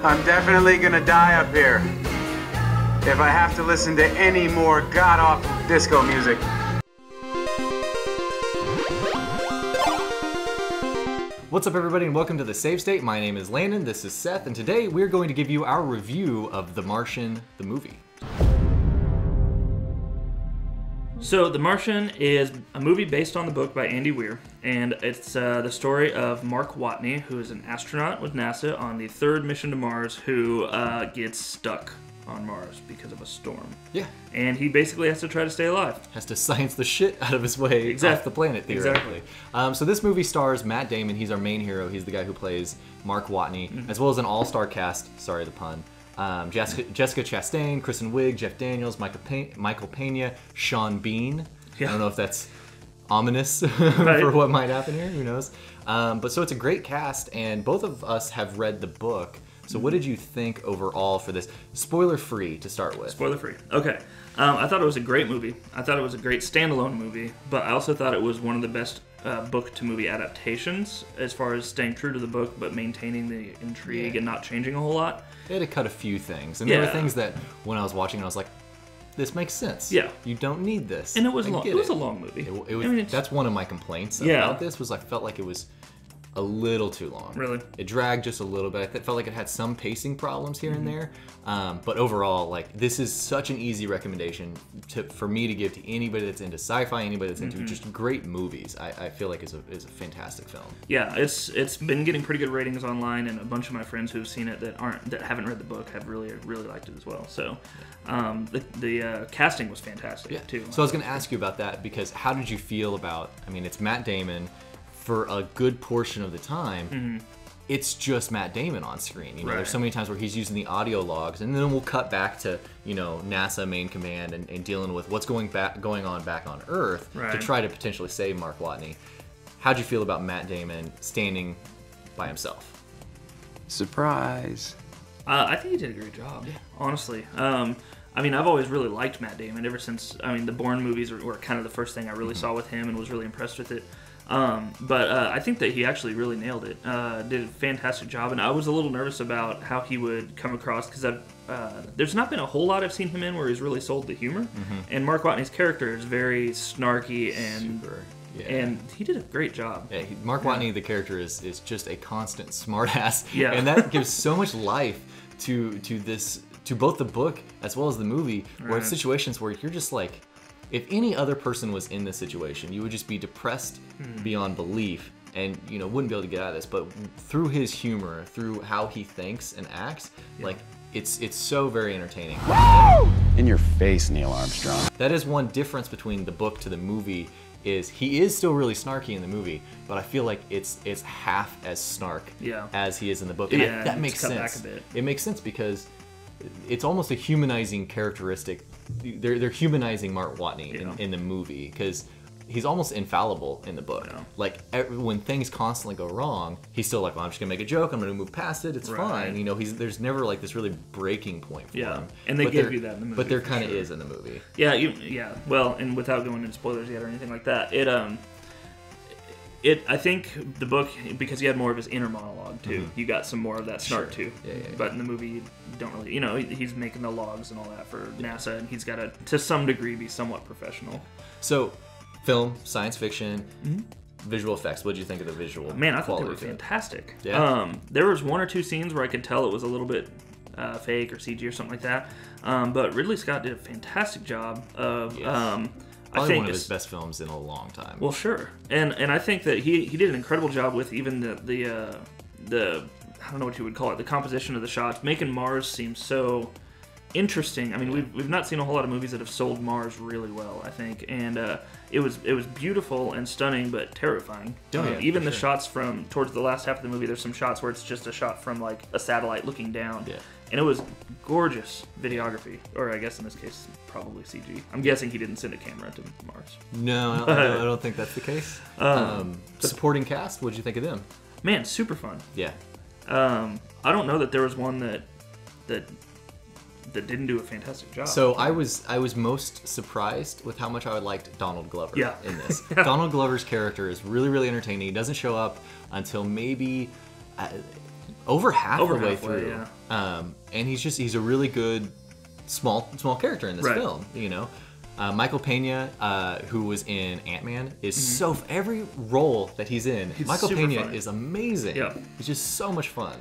I'm definitely gonna die up here if I have to listen to any more god-awful disco music. What's up, everybody, and welcome to the SaveState. My name is Landon, this is Seth, and today we're going to give you our review of The Martian, the movie. So, The Martian is a movie based on the book by Andy Wier, and it's the story of Mark Watney, who is an astronaut with NASA on the third mission to Mars, who gets stuck on Mars because of a storm. Yeah. And he basically has to try to stay alive. Has to science the shit out of his way off the planet, theoretically. Exactly. So this movie stars Matt Damon. He's our main hero. He's the guy who plays Mark Watney, as well as an all-star cast. Sorry, the pun. Jessica Chastain, Kristen Wiig, Jeff Daniels, Michael Pena, Sean Bean. Yeah. I don't know if that's ominous for what might happen here. Who knows? But so it's a great cast, and both of us have read the book. So what did you think overall for this? Spoiler-free to start with. Spoiler-free. Okay. I thought it was a great movie. I thought it was a great standalone movie, but I also thought it was one of the best book-to-movie adaptations as far as staying true to the book but maintaining the intrigue and not changing a whole lot. They had to cut a few things. And there were things that when I was watching, I was like, this makes sense. Yeah. You don't need this. And it was long. It was a long movie. It was, that's one of my complaints about this was I felt like it was a little too long. Really? It dragged just a little bit. I felt like it had some pacing problems here and there. But overall, like, this is such an easy recommendation for me to give to anybody that's into sci-fi, anybody that's into just great movies. I feel like is a fantastic film. Yeah, it's been getting pretty good ratings online, and a bunch of my friends who've seen it that haven't read the book have really liked it as well. So the casting was fantastic too. So I was going to ask you about that, because how did you feel about, I mean, it's Matt Damon. For a good portion of the time, it's just Matt Damon on screen. You know, there's so many times where he's using the audio logs, and then we'll cut back to, you know, NASA main command and dealing with what's going on back on Earth to try to potentially save Mark Watney. How'd you feel about Matt Damon standing by himself? Surprise. I think he did a great job, honestly. I mean, I've always really liked Matt Damon ever since, I mean, the Bourne movies were kind of the first thing I really saw with him and was really impressed with it. But I think that he actually really nailed it. Did a fantastic job, and I was a little nervous about how he would come across, because there's not been a whole lot I've seen him in where he's really sold the humor. And Mark Watney's character is very snarky and and he did a great job. Yeah, Mark Watney, the character, is just a constant smartass, and that gives so much life to both the book as well as the movie, where it's situations where you're just like, if any other person was in this situation, you would just be depressed beyond belief and, you know, wouldn't be able to get out of this. But through his humor, through how he thinks and acts, like, it's so very entertaining. Woo! In your face, Neil Armstrong. That is one difference between the book to the movie, is he is still really snarky in the movie, but I feel like it's half as snark as he is in the book. And that makes sense. Back a bit. It makes sense because it's almost a humanizing characteristic. They're humanizing Mark Watney in the movie, because he's almost infallible in the book. Like, when things constantly go wrong, he's still like, well, I'm just gonna make a joke, I'm gonna move past it, it's fine. You know, there's never like this really breaking point for him. And they give you that in the movie. But there kind of is in the movie. Yeah, well, and without going into spoilers yet or anything like that, I think the book, because he had more of his inner monologue too, you got some more of that snark too. But in the movie, you don't really, you know, he's making the logs and all that for NASA, and he's got to some degree, be somewhat professional. So, film, science fiction, visual effects. What did you think of the visual? Man, I thought they were fantastic. Yeah. There was one or two scenes where I could tell it was a little bit fake or CG or something like that. But Ridley Scott did a fantastic job of. Probably one of his best films in a long time. Well, sure, and I think that he did an incredible job with even the I don't know what you would call it, the composition of the shots, making Mars seem so interesting. I mean, we've not seen a whole lot of movies that have sold Mars really well, I think, and it was beautiful and stunning, but terrifying. Even the shots from towards the last half of the movie, there's some shots where it's just a shot from like a satellite looking down. And it was gorgeous videography, or I guess in this case, probably CG. I'm guessing he didn't send a camera to Mars. No, I don't think that's the case. Supporting cast, what'd you think of them? Man, super fun. Yeah. I don't know that there was one that didn't do a fantastic job. So I was most surprised with how much I liked Donald Glover in this. Donald Glover's character is really, really entertaining. He doesn't show up until maybe over half the way through. Yeah. And he's a really good small character in this film, you know. Michael Pena, who was in Ant-Man, is every role that he's in, Michael Pena is amazing. Yeah. He's just so much fun.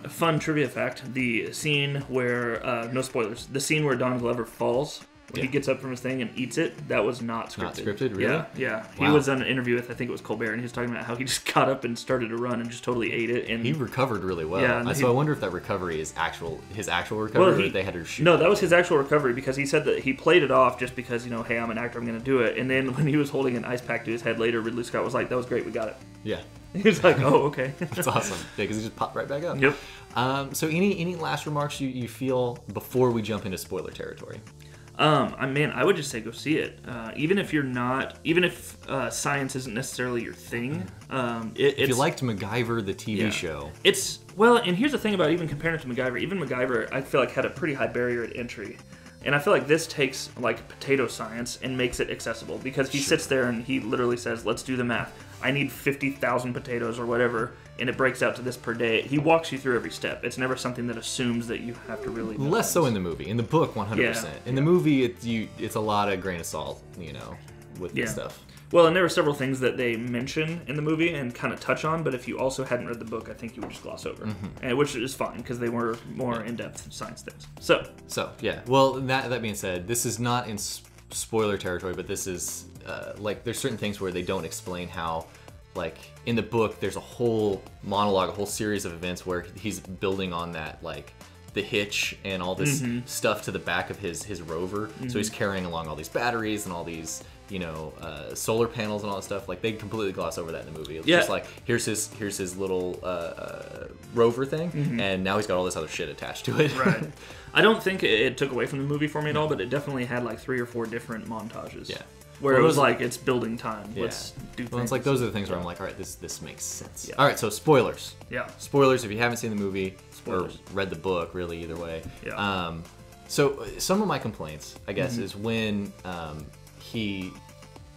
Fun trivia fact, the scene where, no spoilers, the scene where Don Glover falls, when he gets up from his thing and eats it, that was not scripted. Not scripted, really? Yeah. Wow. He was on an interview with, I think it was Colbert, and he was talking about how he just got up and started to run and just totally ate it. And he recovered really well. Yeah, so I wonder if that recovery is his actual recovery, or they had to shoot. No, that was his actual recovery, because he said that he played it off just because, you know, hey, I'm an actor, I'm going to do it. And then when he was holding an ice pack to his head later, Ridley Scott was like, that was great, we got it. Yeah. He was like, oh, okay. That's awesome. Yeah, because he just popped right back up. Yep. So any last remarks you feel before we jump into spoiler territory? I would just say go see it. Even if science isn't necessarily your thing, if you liked MacGyver, the TV show, and here's the thing about even comparing it to MacGyver. Even MacGyver, I feel like had a pretty high barrier at entry, and I feel like this takes like potato science and makes it accessible, because he sits there and he literally says, "Let's do the math. I need 50,000 potatoes or whatever." And it breaks out to this per day. He walks you through every step. It's never something that assumes that you have to really know. Less so in the movie. In the book, 100%. In the movie, it's a lot of grain of salt, you know, with this stuff. Well, and there were several things that they mention in the movie and kind of touch on, but if you also hadn't read the book, I think you would just gloss over, which is fine, because they were more in-depth science things. So yeah. Well, that being said, this is not in spoiler territory, but this is, there's certain things where they don't explain how. Like, in the book, there's a whole monologue, a whole series of events where he's building on that, like, the hitch and all this stuff to the back of his rover. So he's carrying along all these batteries and all these, you know, solar panels and all that stuff. Like, they completely gloss over that in the movie. It's just like, here's his little rover thing, and now he's got all this other shit attached to it. Right. I don't think it took away from the movie for me at all, but it definitely had, like, 3 or 4 different montages. Yeah. Where it was like, it's building time. Yeah. Let's do things. Well, it's like those are the things where I'm like, all right, this makes sense. Yeah. All right, so spoilers. Yeah. Spoilers if you haven't seen the movie or read the book, really, either way. Yeah. So some of my complaints, I guess, is when he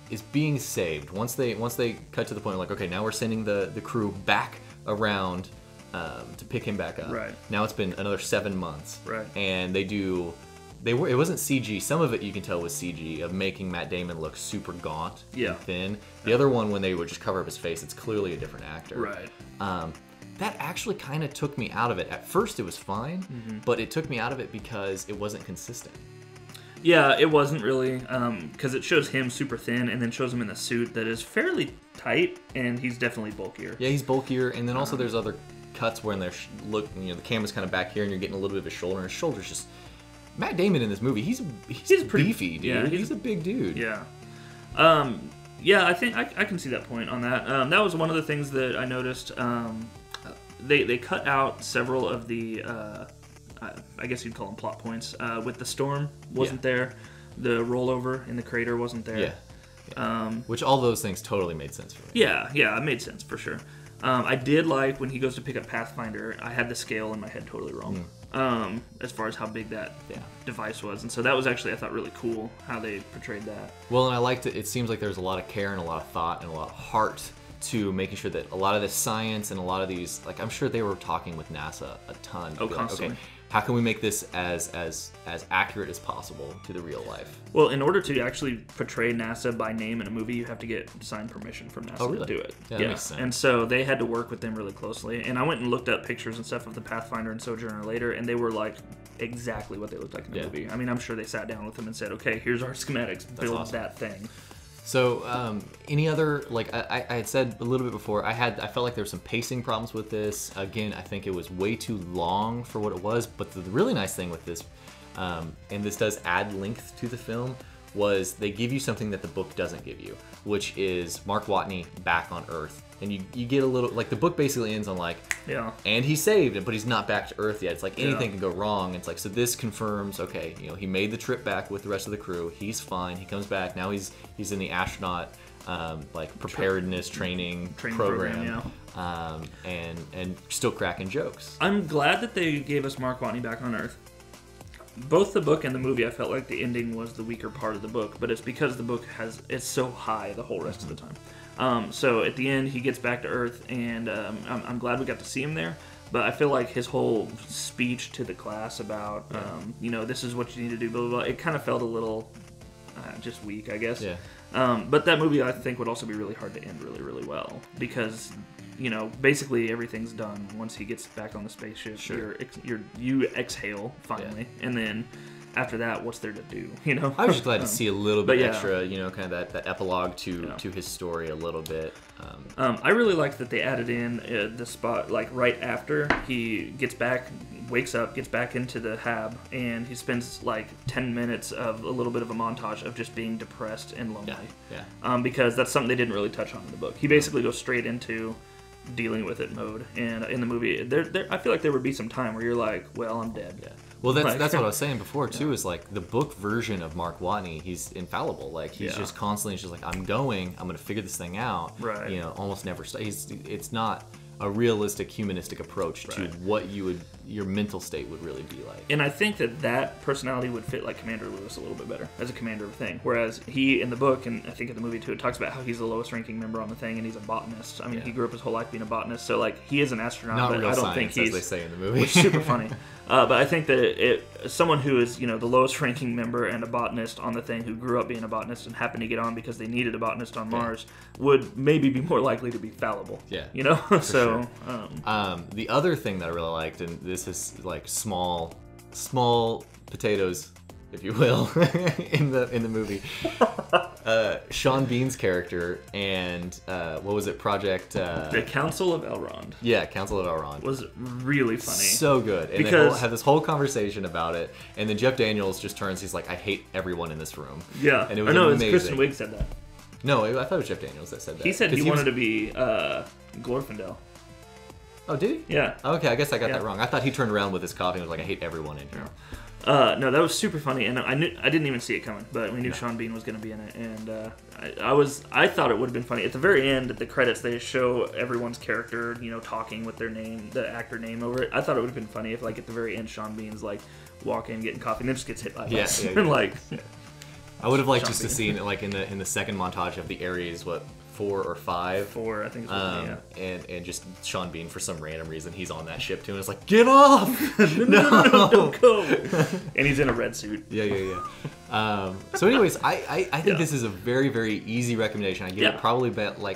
is being saved. Once they cut to the point of like, okay, now we're sending the crew back around to pick him back up. Right. Now it's been another 7 months. Right. And it wasn't CG. Some of it you can tell was CG of making Matt Damon look super gaunt and thin. The other one, when they would just cover up his face, it's clearly a different actor. Right. That actually kind of took me out of it. At first it was fine, but it took me out of it because it wasn't consistent. Yeah, it wasn't really, because it shows him super thin and then shows him in a suit that is fairly tight, and he's definitely bulkier. Yeah, he's bulkier, and then also there's other cuts where the camera's kind of back here and you're getting a little bit of his shoulder, and his shoulder's just... Matt Damon in this movie, he's pretty beefy, dude. Yeah, he's a big dude. Yeah. I think I can see that point on that. That was one of the things that I noticed. They cut out several of the, I guess you'd call them plot points. With the storm wasn't there. The rollover in the crater wasn't there. Yeah. Which all those things totally made sense for me. Yeah, it made sense for sure. I did like when he goes to pick up Pathfinder, I had the scale in my head totally wrong. As far as how big that device was. And so that was actually, I thought, really cool how they portrayed that. Well, and I liked it. It seems like there's a lot of care and a lot of thought and a lot of heart to making sure that a lot of this science and a lot of these, like, I'm sure they were talking with NASA a ton. Oh, constantly. Like, okay, how can we make this as accurate as possible to the real life? Well, in order to actually portray NASA by name in a movie, you have to get signed permission from NASA to do it. Yeah, that makes sense. And so they had to work with them really closely. And I went and looked up pictures and stuff of the Pathfinder and Sojourner later, and they were like exactly what they looked like in the movie. I mean, I'm sure they sat down with them and said, okay, here's our schematics, build that thing. So, any other, like I had said a little bit before, I felt like there were some pacing problems with this. Again, I think it was way too long for what it was, but the really nice thing with this, and this does add length to the film, was they give you something that the book doesn't give you, which is Mark Watney back on Earth. And you get a little, like, the book basically ends on like, and he's saved, but he's not back to Earth yet. It's like anything can go wrong. It's like, so this confirms, okay, you know, he made the trip back with the rest of the crew. He's fine. He comes back. Now he's in the astronaut, like, preparedness training program. And still cracking jokes. I'm glad that they gave us Mark Watney back on Earth. Both the book and the movie, I felt like the ending was the weaker part of the book, but it's because the book it's so high the whole rest of the time. So at the end, he gets back to Earth, and I'm glad we got to see him there. But I feel like his whole speech to the class about, this is what you need to do, blah, blah, blah, it kind of felt a little just weak, I guess. Yeah. But that movie, I think, would also be really hard to end really, really well. Because, basically everything's done once he gets back on the spaceship. Sure. You exhale, finally. Yeah. And then after that, what's there to do? I was just glad to see a little bit extra, kind of that epilogue to his story a little bit. I really liked that they added in the spot, like, right after he gets back, wakes up, gets back into the hab, and he spends, like, 10 minutes of a little bit of a montage of just being depressed and lonely. Yeah. Because that's something they didn't really touch on in the book. He basically goes straight into dealing with it mode, and in the movie, I feel like there would be some time where you're like, well, I'm dead. Yeah. Well, that's what I was saying before too. Is like the book version of Mark Watney. He's infallible. Like he's just constantly just like, I'm going to figure this thing out. Right. Almost never. It's not a realistic humanistic approach to what your mental state would really be like. And I think that personality would fit like Commander Lewis a little bit better as a commander of a thing. Whereas he, in the book, and I think in the movie too, it talks about how he's the lowest ranking member on the thing and he's a botanist. I mean, he grew up his whole life being a botanist, so like he is an astronaut, not but real I don't science, think he's, as they say in the movie. Which is super funny. But I think that someone who is, the lowest ranking member and a botanist on the thing, who grew up being a botanist and happened to get on because they needed a botanist on Mars, would maybe be more likely to be fallible. Yeah. So. Sure. The other thing that I really liked, and this is like small potatoes, if you will, in the movie. Sean Bean's character and what was it? The Council of Elrond. Yeah, Council of Elrond was really funny. So good, and they have this whole conversation about it, and then Jeff Daniels just turns. He's like, "I hate everyone in this room." Yeah, and it was amazing. Kristen Wiig said that. No, I thought it was Jeff Daniels that said that. He said he wanted to be Glorfindel. Oh, did he? Yeah. Okay, I guess I got that wrong. I thought he turned around with his coffee and was like, "I hate everyone in here." No, that was super funny, and I didn't even see it coming, but we knew Sean Bean was going to be in it, and I thought it would have been funny. At the very end, at the credits, they show everyone's character, talking with their name, the actor name over it. I thought it would have been funny if, like, at the very end, Sean Bean's like walking, getting coffee, and then just gets hit by a bus. And like, I would have liked just to see it, like, in the second montage of the Ares, 4 or 5. 4, I think. And just Sean Bean, for some random reason, he's on that ship too, and it's like, get off! no, don't go. And he's in a red suit. Yeah. So, anyways, I think this is a very, very easy recommendation. I give it probably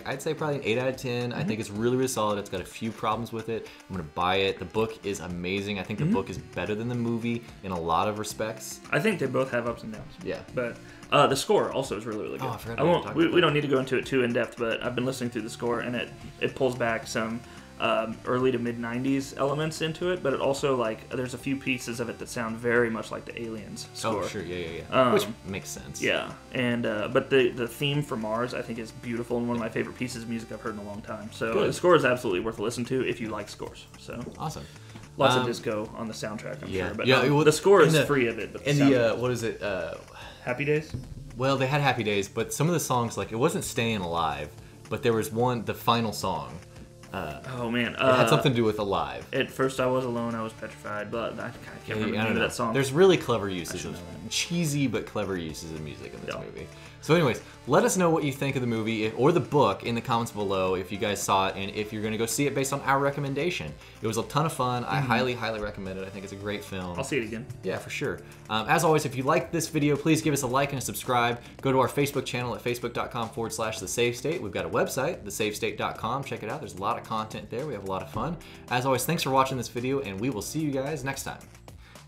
I'd say probably an 8 out of 10. I think it's really, really solid. It's got a few problems with it. I'm gonna buy it. The book is amazing. I think the book is better than the movie in a lot of respects. I think they both have ups and downs. Yeah, but. The score also is really, really good. Oh, I forgot we don't need to go into it too in depth, but I've been listening through the score, and it pulls back some early to mid 90s elements into it, but it also, like, there's a few pieces of it that sound very much like the Aliens score. Oh, sure, yeah. Which makes sense. Yeah, and but the theme for Mars, I think, is beautiful and one of my favorite pieces of music I've heard in a long time. So the score is absolutely worth a listen to if you like scores. So awesome. Lots of disco on the soundtrack, I'm sure. But the score is free of it. But what is it? Happy Days? Well, they had Happy Days, but some of the songs, like, it wasn't Staying Alive, but there was the final song. Oh, man. It had something to do with Alive. At first I was alone, I was petrified, but I can't remember the name of that song. There's really clever uses of cheesy but clever uses of music in this movie. So anyways, let us know what you think of the movie or the book in the comments below if you guys saw it and if you're going to go see it based on our recommendation. It was a ton of fun. I highly, highly recommend it. I think it's a great film. I'll see it again. Yeah, for sure. As always, if you liked this video, please give us a like and a subscribe. Go to our Facebook channel at facebook.com/thesavestate. We've got a website, thesavestate.com. Check it out. There's a lot of content there. We have a lot of fun. As always, thanks for watching this video, and we will see you guys next time.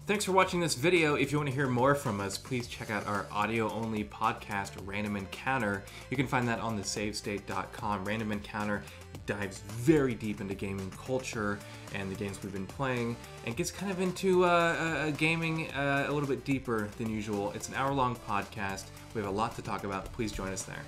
Thanks for watching this video. If you want to hear more from us, please check out our audio-only podcast, Random Encounter. You can find that on thesavestate.com. Random Encounter dives very deep into gaming culture and the games we've been playing, and gets kind of into gaming a little bit deeper than usual. It's an hour-long podcast. We have a lot to talk about. Please join us there.